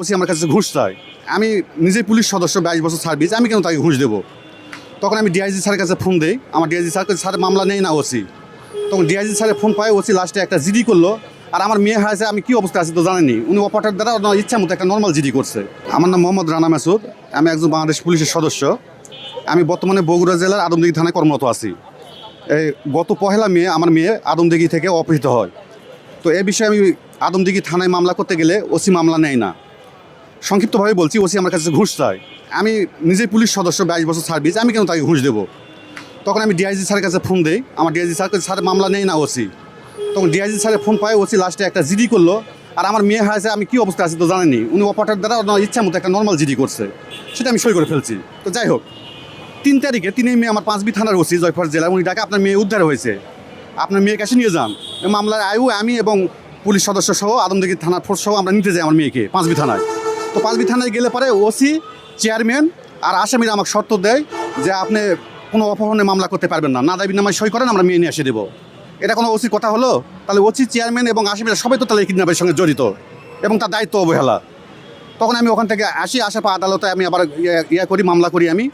OC আমার কাছে ঘুষ চায়। আমি নিজেই পুলিশ সদস্য, 22 বছর সার্ভিস, আমি কেন তাকে ঘুষ দেবো? তখন আমি ডিআইজি স্যারের কাছে ফোন দিই। আমার ডিআইজি স্যার মামলা নেই না ওসি। তখন ডিআইজি স্যারের ফোন পায়, ওসি লাস্টে একটা জিডি করলো। আর আমার মেয়ে হয়েছে, আমি কী অবস্থা আছি তো জানেনি। উনি অপারেটর দ্বারা ওনার ইচ্ছা মতো একটা নর্মাল জিডি করছে। আমার নাম মোহাম্মদ রানা মাসুদ। আমি একজন বাংলাদেশ পুলিশের সদস্য। আমি বর্তমানে বগুড়া জেলার আদমদিঘি থানায় কর্মরত আছি। এই গত 1 মে আমার মেয়ে আদমদিঘি থেকে অপহৃত হয়। তো এ বিষয়ে আমি আদমদিঘি থানায় মামলা করতে গেলে ওসি মামলা নেয় না। সংক্ষিপ্তভাবে বলছি, ওসি আমার কাছে ঘুষ চায়। আমি নিজেই পুলিশ সদস্য, 22 বছর সার্ভিস, আমি কেন তাকে ঘুষ দেবো? তখন আমি ডিআইজি স্যারের কাছে ফোন দিই। আমার ডিআইজি স্যার মামলা নেই না ওসি। তখন ডিআইজি স্যারের ফোন পায়, ওসি লাস্টে একটা জিডি করলো। আর আমার মেয়ে হয়েছে, আমি কী অবস্থা আছি তো জানেনি। উনি অপারেটর দ্বারা ওনার ইচ্ছা মতো একটা নর্মাল জিডি করছে, সেটা আমি সই করে ফেলছি। তো যাই হোক, 3 তারিখে 3 মে আমার পাঁচবি থানার ওসি জয়পুরহাট জেলা, উনি ডাকে আপনার মেয়ে উদ্ধার হয়েছে, আপনার মেয়ের কাছে নিয়ে যান। মামলার আয়ু আমি এবং পুলিশ সদস্য সহ আদমদিঘি থানার ফোর্স সহ আমরা নিতে যাই আমার মেয়েকে পাঁচবি থানায়। তো পাঁচবি থানায় গেলে পরে ওসি, চেয়ারম্যান আর আসামিরা আমাকে শর্ত দেয় যে আপনি কোনো অপহরণে মামলা করতে পারবেন না, দাবি নামায় সই করেন, আমরা মেয়ে নিয়ে এসে দেবো। এটা কোনো ওসির কথা হলো? তাহলে ওসি, চেয়ারম্যান এবং আসামিরা সবাই তো তাহলে এই কিডন্যাপের সঙ্গে জড়িত এবং তার দায়িত্ব অবহেলা। তখন আমি ওখান থেকে আসার পর আদালতে আমি আবার করি, মামলা করি। আমি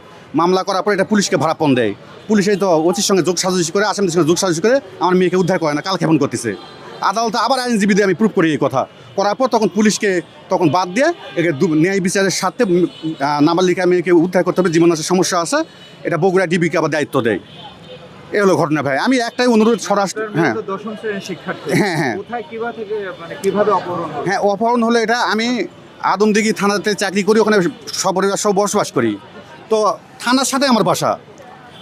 মামলা করার পর এটা পুলিশকে ভাড়াপণ দেয়। পুলিশই তো ওসির সঙ্গে যোগ সাজসি করে, আসামিদের সঙ্গে যোগ সাজসি করে আমার মেয়েকে উদ্ধার করে না, কালক্ষেপণ করতেছে। আদালতে আবার আইনজীবী দিয়ে আমি প্রুভ করি এই কথা। করার পর তখন পুলিশকে বাদ দিয়ে একে ন্যায় বিচারের সাথে নাবালিকা মেয়েকে উদ্ধার করতে হবে, জীবনের সমস্যা আছে, এটা বগুড়া ডিবিকে আবার দায়িত্ব দেয়। এ হলো ঘটনা ভাই। আমি একটাই অনুরোধ, স্বরাষ্ট্র, হ্যাঁ দশম শ্রেণীর শিক্ষার্থী, হ্যাঁ হ্যাঁ কোথায় কিভাবে থেকে কিভাবে অপহরণ হলো? হ্যাঁ, অপহরণ হলে এটা আমি আদমদিঘি থানাতে চাকরি করি, ওখানে সপরিবার সব বসবাস করি। তো থানার সাথে আমার বাসা,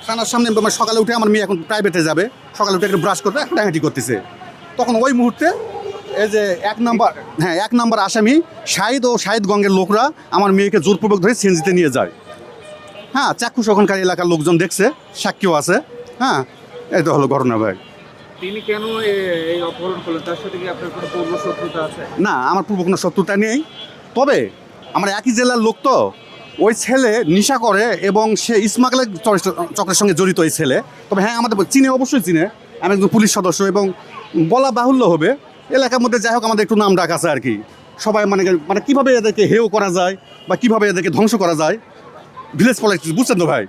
থানার সামনে। সকালে উঠে আমার মেয়ে এখন প্রাইভেটে যাবে, সকালে উঠে একটু ব্রাশ করতে হাঁটাহাঁটি করতেছে। তখন ওই মুহূর্তে এই যে 1 নম্বর আসামি শাহিদ ও শাহিদ গঙ্গের লোকরা আমার মেয়েকে জোরপূর্বক ধরে সিএনজিতে নিয়ে যায়। হ্যাঁ, চাক্ষুষ ওখানকার এলাকার লোকজন দেখছে, সাক্ষীও আছে। হ্যাঁ, এই তো হলো ঘটনা ভাই। তিনি কেন এই অপহরণ করলেন? তার সাথে কি আপনার কোনো পূর্ব শত্রুতা আছে? না, আমার পূর্ব কোনো শত্রুতা নেই। তবে আমরা একই জেলার লোক, তো ওই ছেলে নেশা করে এবং সে স্মাগলিং চক্রের সঙ্গে জড়িত এই ছেলে। তবে হ্যাঁ, আমাদের চিনে, অবশ্যই চিনে। আমি একজন পুলিশ সদস্য এবং বলা বাহুল্য হবে এলাকার মধ্যে, যাই হোক, আমাদের একটু নাম ডাক আছে আর কি। সবাই মানে কীভাবে এদেরকে হেয় করা যায় বা কীভাবে এদেরকে ধ্বংস করা যায়, ভিলেজ পলিটিক্স, বুঝছেন তো ভাই,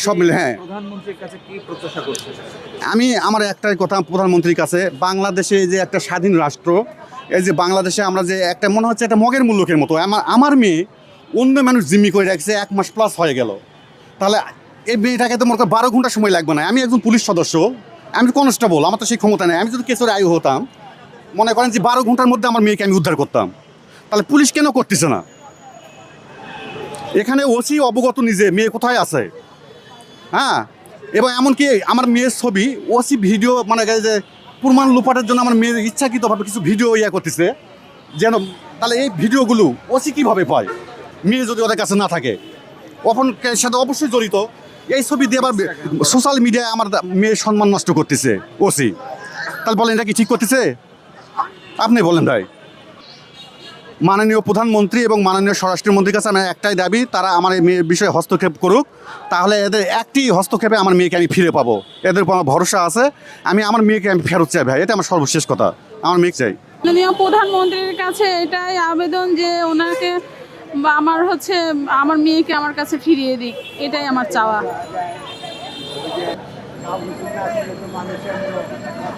সব মিলে। হ্যাঁ, প্রধানমন্ত্রীর কাছে কি প্রত্যাশা করছেন? আমার একটাই কথা প্রধানমন্ত্রীর কাছে, বাংলাদেশে যে একটা স্বাধীন রাষ্ট্র, এই যে বাংলাদেশে আমরা যে একটা মনে হচ্ছে একটা মগের মূল্যকের মতো, আমার মেয়ে অন্য মানুষ জিম্মি করে রাখছে, 1 মাস প্লাস হয়ে গেল। তাহলে এই মেয়েটাকে তো মনে করেন 12 ঘন্টা সময় লাগবে না। আমি একজন পুলিশ সদস্য, আমি কনস্টেবল, আমার তো সেই ক্ষমতা নেই। আমি যদি কেসের আয়ু হতাম, মনে করেন যে 12 ঘন্টার মধ্যে আমার মেয়েকে আমি উদ্ধার করতাম। তাহলে পুলিশ কেন করতেছে না? এখানে ওসি অবগত নিজে মেয়ে কোথায় আছে। হ্যাঁ, এবং এমনকি আমার মেয়ের ছবি ওসি ভিডিও, মানে যে প্রমাণ লোপাটের জন্য আমার মেয়ের ইচ্ছাকৃতভাবে কিছু ভিডিও করতেছে যেন। তাহলে এই ভিডিওগুলো ওসি কীভাবে পায়, মেয়ে যদি ওদের কাছে না থাকে? অপহরণের সাথে অবশ্যই জড়িত। এই ছবি দিয়ে আবার সোশ্যাল মিডিয়ায় আমার মেয়ের সম্মান নষ্ট করতেছে ওসি। তাহলে বলেন, এটা কি ঠিক করতেছে? আপনি বলেন ভাই। মাননীয় প্রধানমন্ত্রী এবং মাননীয় স্বরাষ্ট্রমন্ত্রীর কাছে আমার একটাই দাবি, তারা আমার এই মেয়ের বিষয়ে হস্তক্ষেপ করুক। তাহলে এদের একটি হস্তক্ষেপে আমার মেয়েকে আমি ফিরে পাবো, এদের উপর আমার ভরসা আছে। আমার মেয়েকে আমি ফেরত চাই ভাই, এটা আমার সর্বশেষ কথা। আমার মেয়ে চাই। মাননীয় প্রধানমন্ত্রীর কাছে এটাই আবেদন যে ওনাকে আমার মেয়েকে আমার কাছে ফিরিয়ে দিক, এটাই আমার চাওয়া।